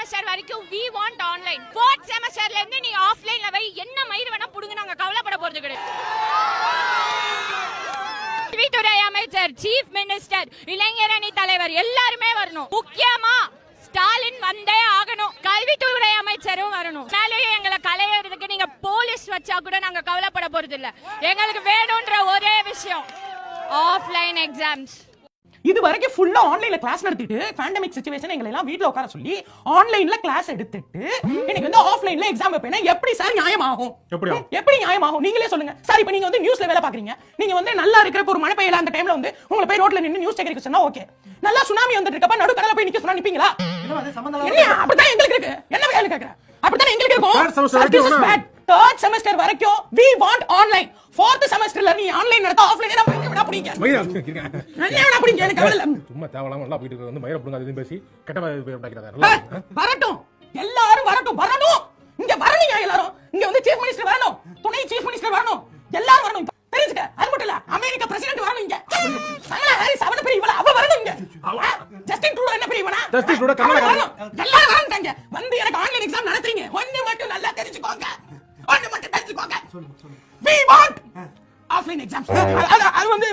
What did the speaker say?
Semester வரைக்கும் we want online. fourth செமஸ்டர்ல இருந்து நீ ஆஃப்லைன்ல வை, என்ன மயிர் வேணா புடுங்க, நாங்க கவலைப்பட போறது கிடையாது. கல்வித்துறை அமைச்சர், சீஃப் மினிஸ்டர், இளைஞரணி தலைவர் எல்லாருமே வரணும். முக்கியமா ஸ்டாலின் வந்தே ஆகணும். கல்வித்துறை அமைச்சரும் வரணும். எங்களை கலையறதுக்கு நீங்க போலீஸ் வச்சா கூட நாங்க கவலைப்பட போறது இல்ல. எங்களுக்கு வேணும்ன்ற ஒரே விஷயம் ஆஃப்லைன் எக்ஸாம்ஸ். இது வரைக்கும் ஃபுல்லா ஆன்லைன்ல கிளாஸ் நடத்திட்டு பேண்டமிக் சிச்சுவேஷன் எங்களை எல்லாம் வீட்ல உட்கார சொல்லி ஆன்லைன்ல கிளாஸ் எடுத்துட்டு இன்னைக்கு வந்து ஆஃப்லைன்ல எக்ஸாம் வைப்பேனா எப்படி சார் நியாயமாகும்? எப்படி நியாயமாகும் நீங்களே சொல்லுங்க சார். இப்போ நீங்க வந்து நியூஸ்ல வேலை பாக்குறீங்க, நீங்க வந்து நல்லா இருக்கிற ஒரு மழை பெய்யல அந்த டைம்ல வந்து உங்களை போய் ரோட்ல நின்னு நியூஸ் கேட்கறீங்க சொன்னா ஓகே. நல்லா சுனாமி வந்துட்டு இருக்கப்ப நடுக்கடல போய் நிக்க சொன்னா நிப்பீங்களா? அப்படிதான் எங்களுக்கு இருக்கு. என்ன வேலை கேக்குற? அப்படிதான் எங்களுக்கு இருக்கும். third semester வரைக்கும் we want online. fourth semesterல நீ ஆன்லைன் நடத்த ஆஃப்லைன் நான் மயிர விட புடிங்க. என்ன விட புடிங்க எனக்கு கவலை இல்ல. சும்மா தேவலாம எல்லாம் போயிட்டு வந்து மயிர புடுங்க அதுன்னு பேசி கெட்ட பேர் உண்டாக்கிறாங்க. வரட்டும், எல்லாரும் வரணும். இங்க வரணுங்க எல்லாரும். இங்க வந்து சீஃப் மினிஸ்டர் வரணும், துணை சீஃப் மினிஸ்டர் வரணும், எல்லாரும் வரணும். தெரிஞ்சுக்க. அது மட்டும் இல்ல, அமெரிக்கா பிரசிடென்ட் வரணும் இங்க. கமலா ஹாரிஸ் அவன பெரிய இவள அவ வரணும் இங்க. ஜஸ்டின் ட்ரூடோ என்ன பெரிய இவனா? ஜஸ்டின் ட்ரூடோ கமலா வரணும். எல்லாரும் வரணுங்க. வந்து எனக்கு ஆன்லைன் எக்ஸாம் நடத்துறீங்க. ஒண்ணு மட்டும் நல்லா தெரிஞ்சுக்கோங்க. ஒண்ணு மட்டும் தெரிஞ்சுக்கோங்க. We want offline exams. அது வந்து